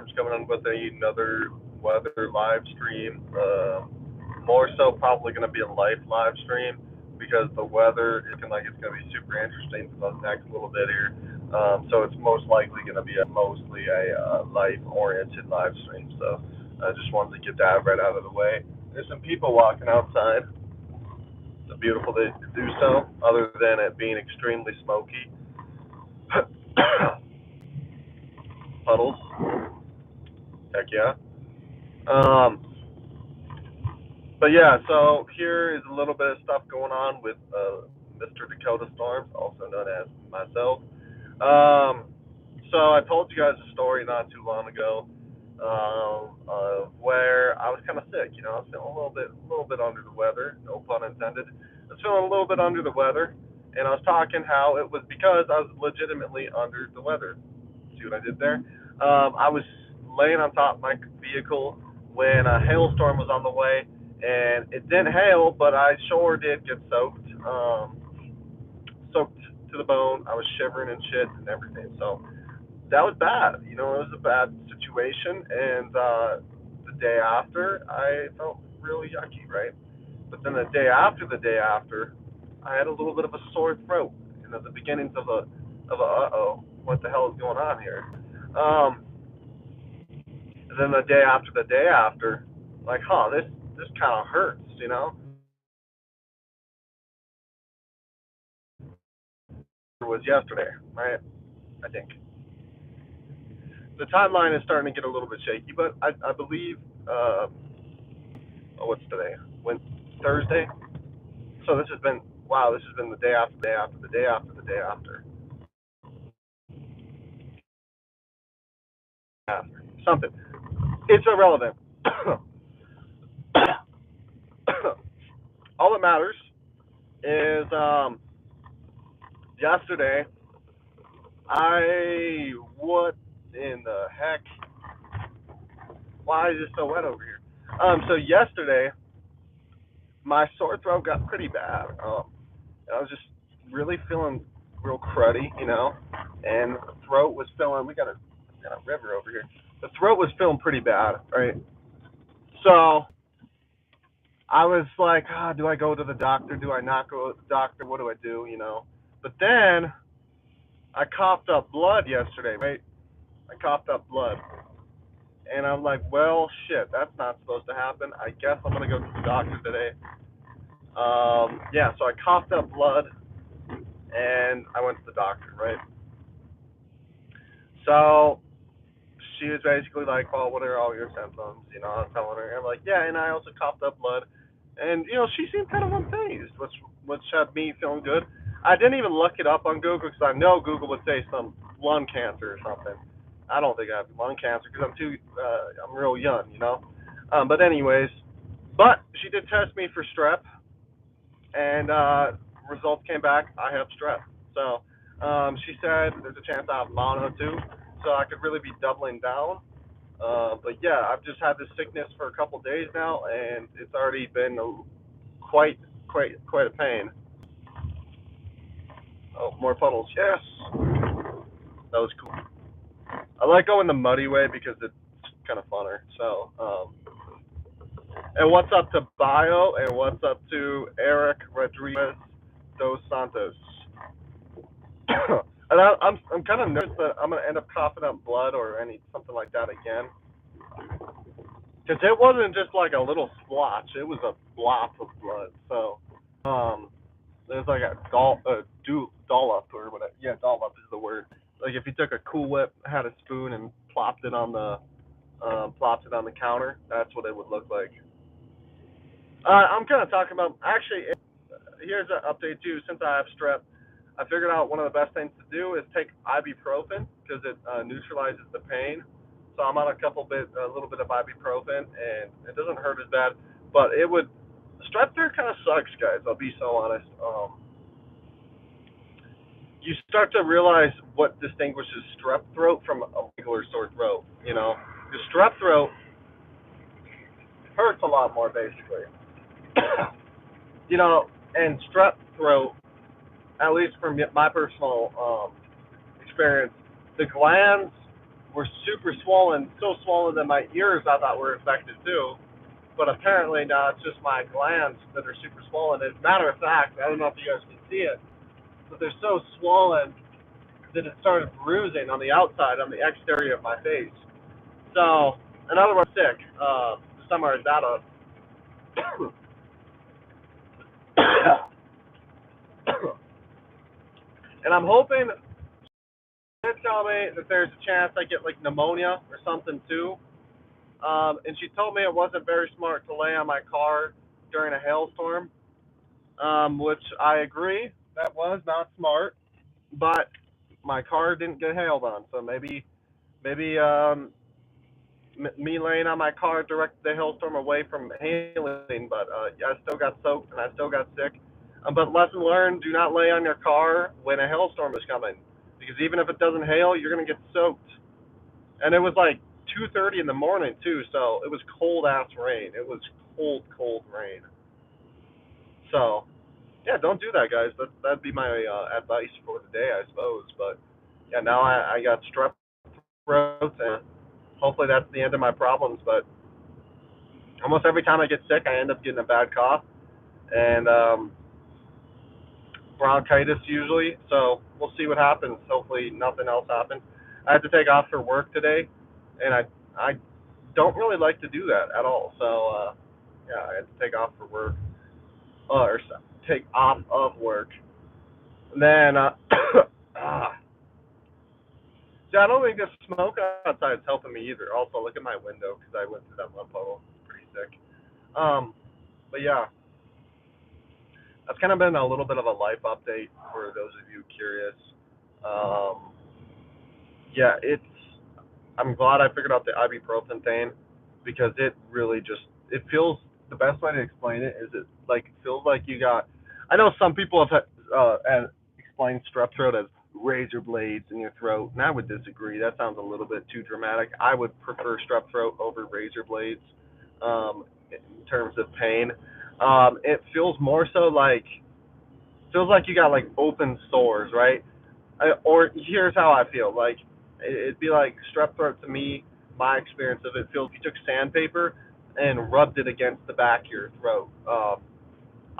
Storms coming on with another weather live stream. More so, probably going to be a live stream because the weather is looking like it's going to be super interesting for the next little bit here. So it's most likely going to be mostly a life-oriented live stream. So I just wanted to get that right out of the way. There's some people walking outside. It's a beautiful day to do so, other than it being extremely smoky. Puddles. Heck yeah. Um, but yeah, so here is a little bit of stuff going on with Mr. Dakota Storms, also known as myself. Um, so I told you guys a story not too long ago where I was kind of sick. You know, I was feeling a little bit under the weather. No pun intended. I was feeling a little bit under the weather, and I was talking how it was because I was legitimately under the weather. See what I did there? I was laying on top of my vehicle when a hailstorm was on the way, and it didn't hail, but I sure did get soaked. Soaked to the bone. I was shivering and shit and everything. So that was bad. You know, it was a bad situation. And the day after, I felt really yucky, right? But then the day after, I had a little bit of a sore throat. You know, the beginnings of a what the hell is going on here? Um, and then the day after, like, this kind of hurts, you know. It was yesterday, right? I think the timeline is starting to get a little bit shaky, but I believe what's today? When Thursday? So this has been wow. This has been the day after the day after the day after the day after. After something. It's irrelevant. All that matters is yesterday what in the heck? Why is it so wet over here? So yesterday my sore throat got pretty bad. I was just really feeling real cruddy, you know, and the throat was feeling. We got a river over here. The throat was feeling pretty bad, right? So I was like, do I go to the doctor? Do I not go to the doctor? What do I do? You know. But then I coughed up blood yesterday, right? I coughed up blood, and I'm like, well, shit, that's not supposed to happen. I guess I'm gonna go to the doctor today. Yeah, so I coughed up blood, and I went to the doctor, right? So she was basically like, "Well, what are all your symptoms?" You know, I'm telling her. I'm like, "Yeah," and I also coughed up blood, and you know, she seemed kind of unfazed, which had me feeling good. I didn't even look it up on Google because I know Google would say some lung cancer or something. I don't think I have lung cancer because I'm real young, you know. But anyways, but she did test me for strep, and results came back. I have strep. So she said there's a chance I have mono too. So I could really be doubling down. But yeah, I've just had this sickness for a couple days now, and it's already been quite a pain. Oh, more puddles. Yes, that was cool. I like going the muddy way because it's kind of funner. So, and what's up to Bio, and what's up to Eric Rodriguez dos Santos? And I'm kind of nervous that I'm gonna end up coughing up blood or something like that again. Because it wasn't just like a little splotch; it was a blob of blood. So, there's like dollop or whatever. Yeah, dollop is the word. Like if you took a Cool Whip, had a spoon, and plopped it on the counter, that's what it would look like. I'm kind of talking about actually. Here's an update too. Since I have strep, I figured out one of the best things to do is take ibuprofen because it neutralizes the pain. So I'm on a little bit of ibuprofen, and it doesn't hurt as bad. But it would strep throat kind of sucks, guys. I'll be so honest. You start to realize what distinguishes strep throat from a regular sore throat. You know, the strep throat hurts a lot more, basically. You know, and strep throat, at least from my personal experience, the glands were super swollen, so swollen that my ears I thought were infected too. But apparently now it's just my glands that are super swollen. As a matter of fact, I don't know if you guys can see it, but they're so swollen that it started bruising on the outside, on the exterior of my face. So, in other words, sick. To summarize that up. And I'm hoping they tell me that there's a chance I get like pneumonia or something too. And she told me it wasn't very smart to lay on my car during a hailstorm, which I agree. That was not smart, but my car didn't get hailed on, so maybe me laying on my car directed the hailstorm away from hailing. But yeah, I still got soaked and I still got sick. But lesson learned: do not lay on your car when a hailstorm is coming, because even if it doesn't hail, you're gonna get soaked. And it was like 2:30 in the morning too, so it was cold ass rain. It was cold, cold rain. So yeah, don't do that, guys. That'd be my advice for the day, I suppose. But yeah, now I got strep throat, and hopefully that's the end of my problems. But almost every time I get sick, I end up getting a bad cough and bronchitis usually. So we'll see what happens. Hopefully nothing else happens. I had to take off for work today, and I don't really like to do that at all. So yeah, I had to take off for work, or take off of work. And then see, I don't think the smoke outside is helping me either. Also, look at my window because I went through that mud puddle. It's pretty sick. Um, but yeah, that's kind of been a little bit of a life update for those of you curious. Um, yeah, I'm glad I figured out the ibuprofen thing because it really just it feels the best way to explain it is it like feels like you got. I know some people have explained strep throat as razor blades in your throat, and I would disagree. That sounds a little bit too dramatic. I would prefer strep throat over razor blades in terms of pain. It feels like you got like open sores, right? Or here's how I feel. Like it'd be like strep throat to me. My experience of it feels like you took sandpaper and rubbed it against the back of your throat.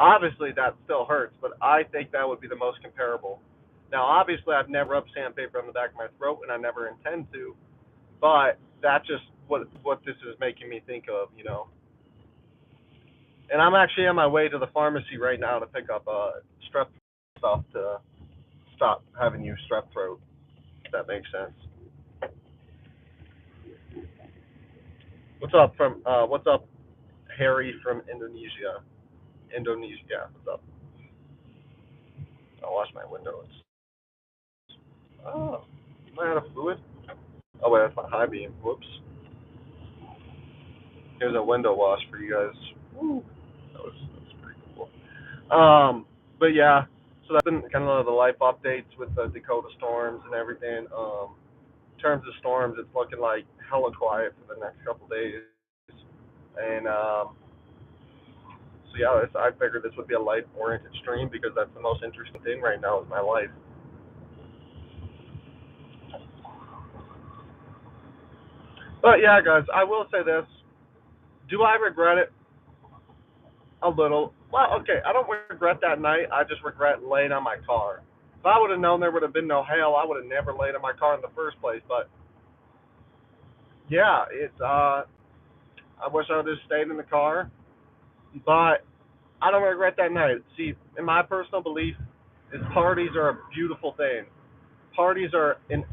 Obviously, that still hurts, but I think that would be the most comparable. Now, obviously, I've never rubbed sandpaper on the back of my throat, and I never intend to. But that's just what this is making me think of, you know. And I'm actually on my way to the pharmacy right now to pick up strep stuff to stop having you strep throat. If that makes sense. What's up, Harry from Indonesia? Indonesia. What's up? I'll wash my window. Oh, am I out of fluid? Oh wait, that's my high beam. Whoops. Here's a window wash for you guys. Woo. That was pretty cool. But yeah, so that's been kind of the life updates with the Dakota storms and everything. In terms of storms, it's looking like hella quiet for the next couple days. And so yeah, I figured this would be a life-oriented stream because that's the most interesting thing right now in my life. But yeah, guys, I will say this: do I regret it? A little. Well, okay, I don't regret that night. I just regret laying on my car. If I would have known there would have been no hail, I would have never laid on my car in the first place. But yeah, I wish I would have stayed in the car, but I don't regret that night. See, in my personal belief, is parties are a beautiful thing. Parties are a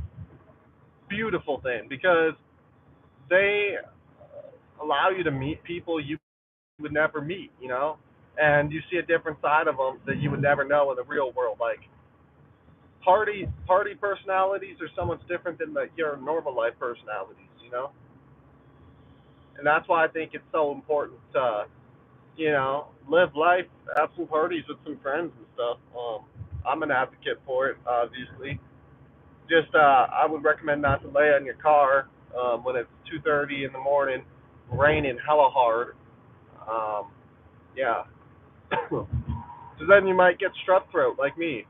beautiful thing because they allow you to meet people you would never meet, you know, and you see a different side of them that you would never know in the real world. Like party personalities are so much different than your normal life personalities, you know, and that's why I think it's so important to live life, have some parties with some friends and stuff. I'm an advocate for it, obviously. Just I would recommend not to lay on your car when it's 2:30 in the morning, raining hella hard. Um, yeah, so then you might get strep throat like me.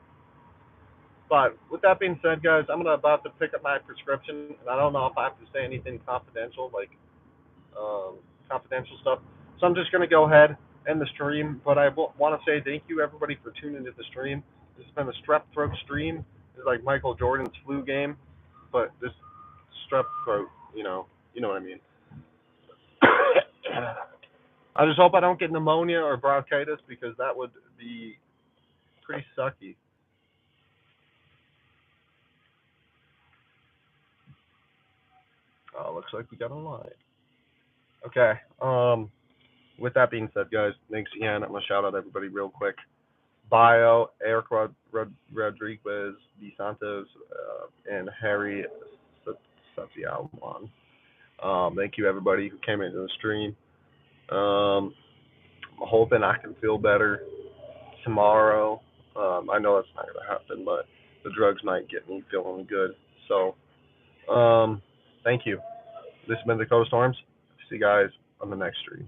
But with that being said, guys, I'm about to pick up my prescription, and I don't know if I have to say anything confidential, like um, confidential stuff. So I'm just gonna go ahead and the stream. But I want to say thank you everybody for tuning into the stream. This has been a strep throat stream. It's like Michael Jordan's flu game, but this strep throat, you know what I mean. I just hope I don't get pneumonia or bronchitis because that would be pretty sucky. Looks like we got a line. Okay. With that being said, guys, thanks again. I'm gonna shout out everybody real quick. Bio, Eric Rodriguez, De Santos, and Harry Satyawan. Thank you everybody who came into the stream. I'm hoping I can feel better tomorrow. I know that's not gonna happen, but the drugs might get me feeling good. So, thank you. This has been Dakota Storms. See you guys on the next stream.